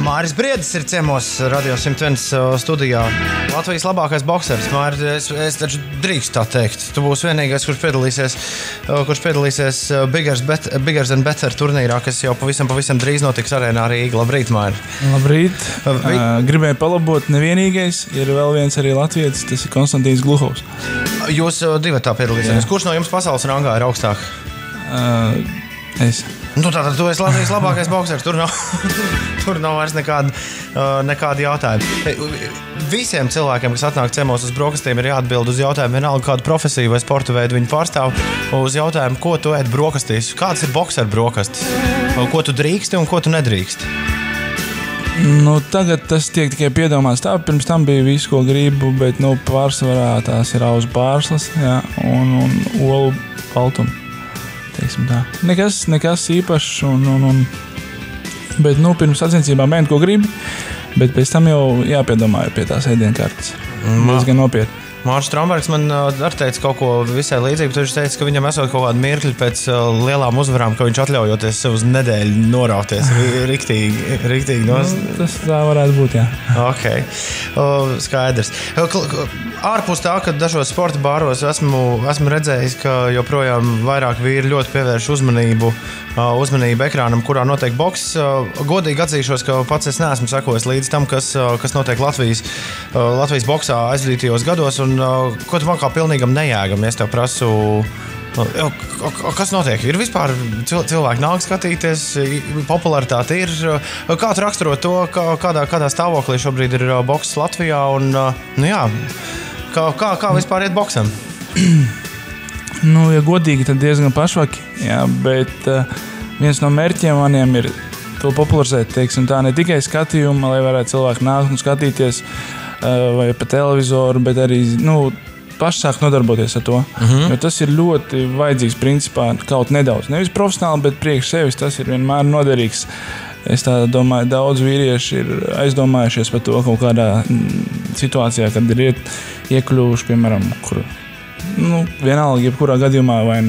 Māris Briedis ir ciemos Radio 101 studijā. Latvijas labākais boksers. Māris, es taču drīkst tā teikt. Tu būsi vienīgais, kurš piedalīsies Bigger than Better turnīrā, kas jau pavisam drīz notiks arēnā Rīga. Labrīt, Māri. Labrīt. Gribēju palabot, nevienīgais ir vēl viens arī latvietis, tas ir Konstantīns Gluhovs. Jūs divatā piedalīsieties. Kurš no jums pasaules rangā ir augstāk? Es. Nu, tātad tu esi Latvijas labākais boksers. Tur nav vairs nekādi jautājumi. Visiem cilvēkiem, kas atnāk ciemos uz brokastīm, ir jāatbild uz jautājumu, vienalga kādu profesiju vai sporta veidu viņi pārstāv, uz jautājumu, ko tu ēd brokastīs. Kāds ir bokseru brokastis? Ko tu drīksti un ko tu nedrīksti? Nu, tagad tas tiek tikai piedomāts. Tā pirms tam bija visu, ko gribu, bet pārsvarā tās ir auzu pārslas, jā, un olu baltumu. Nekas īpašs, bet pirms sacensībām mēģināt, ko gribi, bet pēc tam jau jāpiedomā pie tās ēdienkartes. Diezgan nopietni. Mārcis Strombergs man teica kaut ko visai līdzīgu, bet viņš teica, ka viņam esot kaut kādi mirkļi pēc lielām uzvarām, ka viņš atļaujoties sev uz nedēļu norauties riktīgi nos. Tas tā varētu būt, jā. Ok, skaidrs. Ārpus tā, ka dažos sporta bāros esmu redzējis, ka joprojām vairāk vīri ļoti pievērš uzmanību ekrānam, kurā notiek boks. Godīgi atzīšos, ka pats es neesmu sekojis līdz tam, kas notiek Latvijas boksā aizvadītajos gados, un ko tu man kā pilnīgam nejēgam, ja es tev prasu, kas notiek? Ir vispār cilvēki nāk skatīties, popularitāte ir. Kā tu raksturo to, kādā stāvoklī šobrīd ir boks Latvijā, un kā vispār iet boksam? Ja godīgi, tad diezgan pašvaki, jā, bet viens no mērķiem maniem ir to popularizēt, tā ne tikai skatījumu, lai varētu cilvēki nākt un skatīties vai pa televizoru, bet arī, paši sāk nodarboties ar to, jo tas ir ļoti vajadzīgs principā kaut nedaudz. Nevis profesionāli, bet priekš sevis tas ir vienmēr noderīgs. Es tā domāju, daudz vīrieši ir aizdomājušies par to kaut kādā situācijā, kad ir iekļuvuši, piemēram, kur vienalga, jebkurā gadījumā vai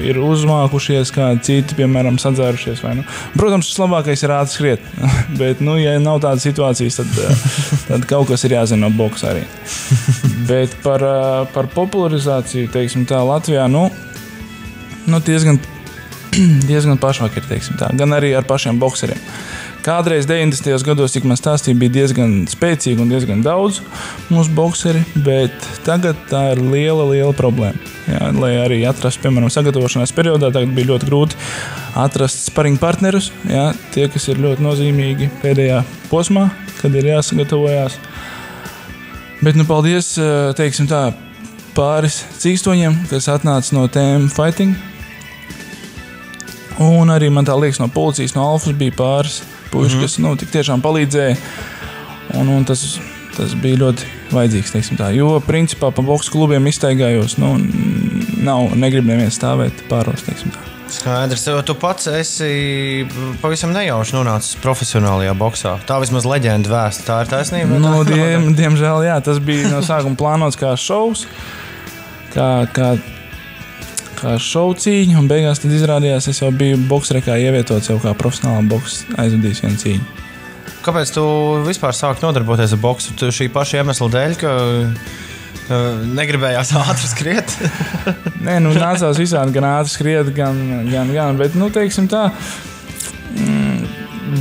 ir uzmākušies kādi citi, piemēram, sadzērušies vai Protams, tas labākais ir ātri skriet, bet, ja nav tādas situācijas, tad kaut kas ir jāzina no boksa arī. Bet par popularizāciju, tā, Latvijā, diezgan pašvāk ir, tā, gan arī ar pašiem bokseriem. Kādreiz 90. gados, cik man stāstīja, bija diezgan spēcīgi un diezgan daudz mūsu bokseri, bet tagad tā ir liela problēma. Jā, lai arī atrastu, piemēram, sagatavošanās periodā, tagad bija ļoti grūti atrast sparing partnerus, jā, tie, kas ir ļoti nozīmīgi pēdējā posmā, kad ir jāsagatavojās. Bet, paldies, tā, pāris cīkstoņiem, kas atnāca no TM Fighting. Un arī man tā liekas no policijas, no Alfas bija pāris puiši, kas tik tiešām palīdzēja. Un tas bija ļoti vajadzīgs, tā. Jo principā pa boksu klubiem iztaigājos, negrib neviens stāvēt pāros, tā. Skaidrs, tu pats esi pavisam nejauši nonācis profesionālajā boksā. Tā vismaz leģenda vēsta, tā ir taisnība? Diemžēl, jā, tas bija no sākuma plānots kā šovs, kā šovcīņa, un beigās tad izrādījās, es jau biju boksrekā ievietots jau kā profesionālā boks aizvadījis vienu cīņu. Kāpēc tu vispār sāki nodarboties ar boksu? Tu šī paša iemesla dēļ, ka negribējās ātri skriet? Nē, nācās visādi gan ātri skriet, gan, bet, tā,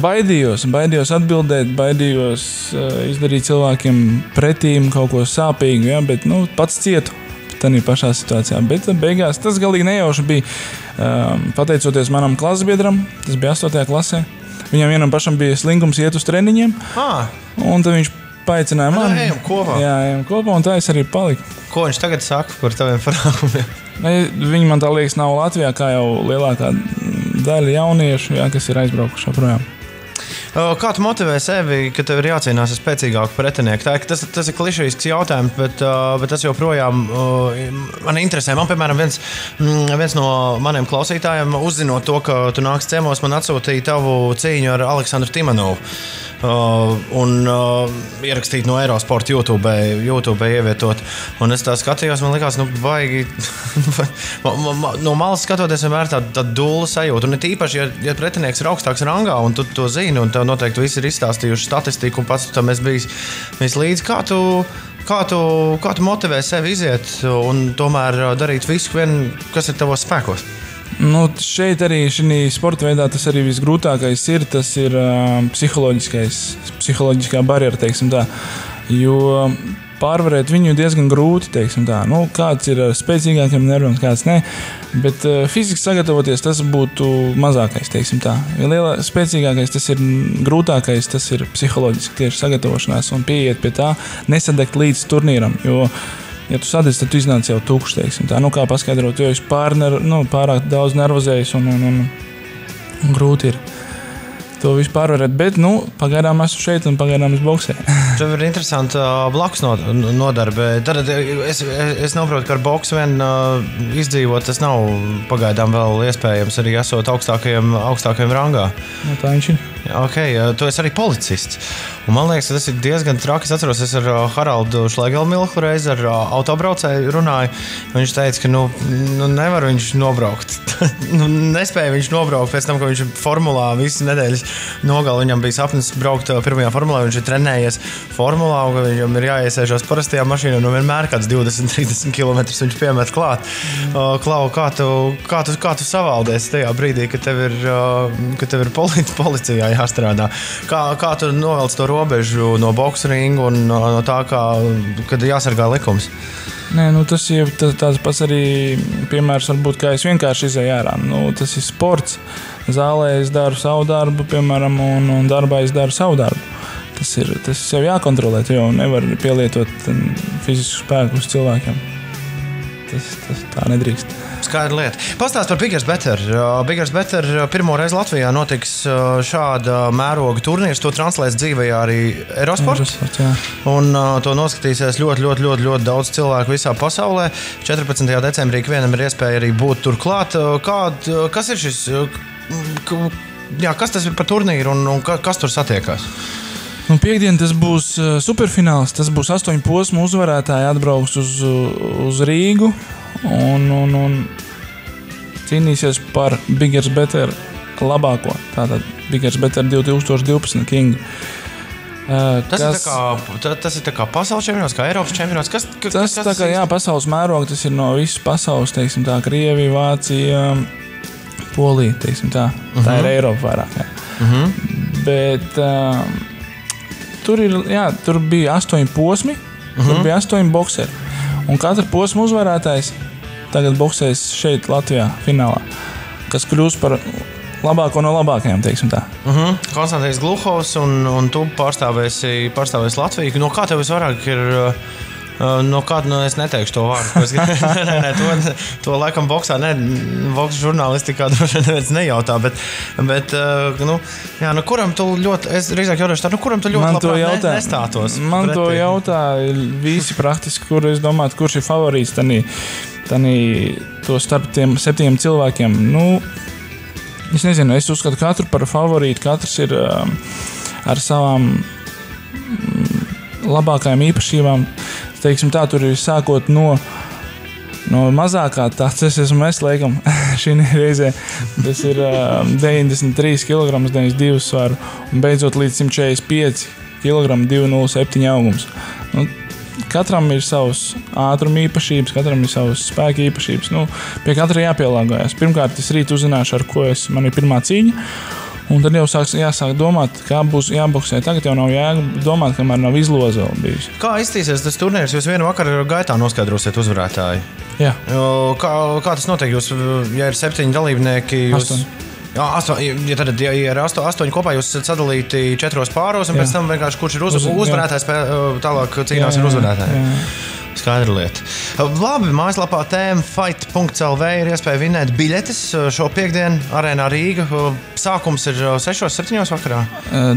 baidījos atbildēt, baidījos izdarīt cilvēkiem pretīm kaut ko sāpīgu, ja, bet, pats cietu. Tādā pašā situācijā, bet beigās tas galīgi nejauši bija pateicoties manam klasbiedram, tas bija 8. klasē. Viņam vienam pašam bija slingums iet uz treniņiem, un tad viņš paaicināja mani. Ejam kopā. Jā, ejam kopā, un tā es arī paliku. Ko viņš tagad saka par taviem panākumiem? Viņi man tā liekas nav Latvijā, kā jau lielākā daļa jauniešu, jā, kas ir aizbraukuši joprojām. Kā tu motivē sevi, ka tev ir jācīnās ar spēcīgāku pretinieku? Tas ir klišejisks jautājums, bet tas joprojām man interesē. Man, piemēram, viens no maniem klausītājiem, uzzinot to, ka tu nāks ciemos, man atsūtīja tavu cīņu ar Aleksandru Timanovu. Ierakstīt no Eurosport YouTube ievietot. Un es tā skatījos, man likās, baigi no malas skatoties vienmēr tāda dūla sajūta. Un it īpaši, ja pretinieks ir augstāks rangā un tu to zini un tev noteikti visi ir izstāstījuši statistiku, un pats tu tam esi bijis līdzi. Kā tu motivē sevi iziet un tomēr darīt visu, kas ir tavos spēkos? Šeit arī šī sporta veidā tas arī visgrūtākais ir. Tas ir psiholoģiskā barjera, teiksim tā. Jo pārvarēt viņu diezgan grūti, teiksim tā. Kāds ir spēcīgākiem nerviem, kāds ne. Bet fiziski sagatavoties, tas būtu mazākais, teiksim tā. Jo spēcīgākais, tas ir grūtākais, tas ir psiholoģiski tieši sagatavošanās un pieiet pie tā, nesadegt līdz turnīram. Jo, ja tu sadedz, tad tu iznāc jau tukšs, teiksim tā. Kā paskaidrot, jo es pārāk daudz nervozējos un grūti ir to visu pārvarēt, bet pagaidām esmu šeit un pagaidām es boksēju. Tev ir interesanti blakus nodarbe. Tad es noprotu, ka ar boksu vien izdzīvot tas nav pagaidām vēl iespējams, arī esot augstākajam rangā. Tā viņš ir. Okay, tu esi arī policists. Un man liekas, ka tas ir diezgan traki. Es atceros, es ar Haraldu Šlegelmilchu reiz ar autobraucēju runāju. Viņš teica, ka nevar viņš nobraukt. Nespēja viņš nobraukt pēc tam, ka viņš formulā visas nedēļas nogali. Viņam bija sapnis braukt pirmajā formulā. Viņš ir trenējies formulā, un viņam ir jāiesēžās parastajā mašīnā. Vienmēr kāds 20-30 km viņš piemet klāt. Klau, kā tu savaldies tajā brīdī, kad tev ir policijā jāstrādā? Kā tu novelc to robežu no boksa ringa un no tā, kad jāsargā likums? Tas ir tāds pats arī piemērs, varbūt, kā es vienkārši izēju ārā. Tas ir sports. Zālē es daru savu darbu, piemēram, un darbā es daru savu darbu. Tas sev jākontrolē, jo nevar pielietot fizisku spēku uz cilvēkiem. Tas tā nedrīkst. Skaidra lieta. Pastāst par Bigger Better. Bigger Better pirmo reizi Latvijā notiks šāda mēroga turnīrs. To translēs dzīvajā arī Eurosport. Un to noskatīsies ļoti daudz cilvēku visā pasaulē. 14. decembrī vienam ir iespēja arī būt tur klāt. Kas ir šis? Kas tas ir par turnīru un kas tur satiekās? Piektdien tas būs superfināls. Tas būs 8 posmu uzvarētāji atbrauks uz Rīgu un cīnīsies par Bigger Better labāko. Tātad Bigger Better 2012 King. Tas ir tā kā pasaules čempionāts, kā Eiropas čempionāts? Pasaules mēroga, tas ir no visas pasaules, teiksim tā, Krievija, Vācija, Polija, teiksim tā. Tā ir Eiropa vairāk. Bet tur bija 8 posmi, tur bija 8 bokseri. Un katra posma uzvarētājs tagad boksēs šeit Latvijā finālā, kas kļūs par labāko no labākajiem, teiksim tā. Konstantins Gluhovs un tu pārstāvēsi Latviju. No kā tev visvairāk ir... es neteikšu to vārdu. To laikam boksā, boksa žurnālistikā droši neviens nejautā, bet kuram tu ļoti, es drīzāk jautāšu tā, kuram tu ļoti labprāt nestātos? Man to jautā visi praktiski, kur es domāju, kurš ir favorīts to starp tiem 7 cilvēkiem. Es nezinu, es uzskatu katru par favorītu, katrs ir ar savām labākajām īpašībām. Teiksim tā, tur ir sākot no mazākā, tāds es esmu laikam šī reizē. Tas ir 93 kg, 92 svaru un beidzot līdz 145 kg, 207 augums. Katram ir savs ātruma īpašības, katram ir savs spēka īpašības. Pie katra jāpielāgojas. Pirmkārt, es rīt uzzināšu, ar ko man ir pirmā cīņa. Un tad jau jāsāk domāt, kā būs jāboksē. Tagad jau nav jādomāt, kamēr nav izloze vēl bijusi. Kā iztīsies tas turnīrs? Jūs vienu vakaru gaitā noskaidrosiet uzvarētāju. Jā. Kā tas notiek? Ja ir 7 dalībnieki... 8. Ja ir 8 kopā, jūs esat sadalīti 4 pāros, un pēc tam vienkārši kurš ir uzvarētājs, tālāk cīnās ar uzvarētāju. Skaidra lieta. Labi, mājaslapā tēma fight.lv ir iespēja vinēt biļetes šo piekdienu Arēnā Rīga. Sākums ir 6, 7 vakarā?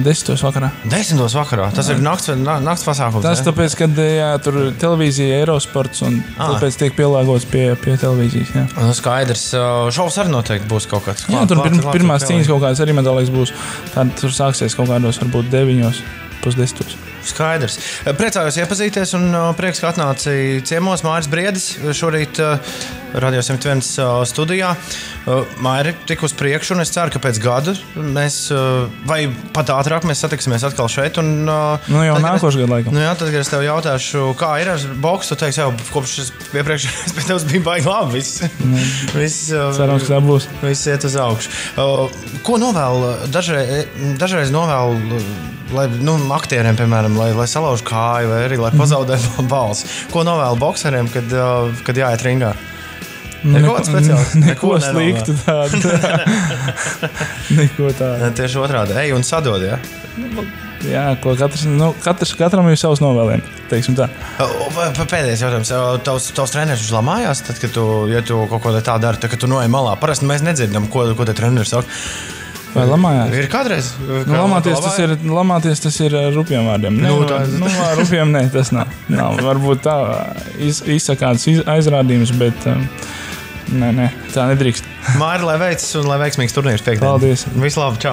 10 vakarā. 10 vakarā? Tas ir nakts pasākums? Tas tāpēc, kad tur televīzija Eurosports un tāpēc tiek pielāgots pie televīzijas. Jā. Skaidrs. Šovs arī noteikti būs kaut kāds. Jā, tur pirmās cīņas kaut kāds arī man liekas būs. Tad tur sāksies kaut kādos varbūt 9, 9:30. Skaidrs. Priecājos iepazīties un prieks, ka atnāci ciemos. Māris Briedis šorīt Radio 101 studijā. Mairi tik uz priekšu, un es ceru, ka pēc gada mēs, vai pat ātrāk, mēs satiksimies atkal šeit. Un, jau nākošu gadu laikam. Jā, tad, kad es tev jautāšu, kā ir ar boksu, tu teiksi, jau kopš iepriekšējais pēc tevis bija baigi labi. Cerams, ka tā būs. Viss iet uz augšu. Ko novēlu? Dažreiz novēlu, lai aktieriem, piemēram, lai salauž kāju, vai arī lai pazaudē balsi. Ko novēlu bokseriem, kad jāiet ringā? Neko speciāls? Neko sliktu tādu. Neko tādu. Tieši otrādi. Ej un sadod, jā? Jā, ko katram ir savs novēlējums, teiksim tā. Pēdējais jautājums. Tavs treneris už lamājās, tad, kad tu kaut ko tā dari, tad, kad tu noej malā? Parasti mēs nedzirdam, ko te treneris saka. Vai lamājās? Ir kādreiz? Lamāties tas ir ar rupjiem vārdiem. Ar rupjiem ne, tas nav. Varbūt tā izsakāts aizrādījums, bet nē, tā nedrīkst. Māri, lai veicas un lai veiksmīgs turnīrs 5. Paldies. Visu labu, čau.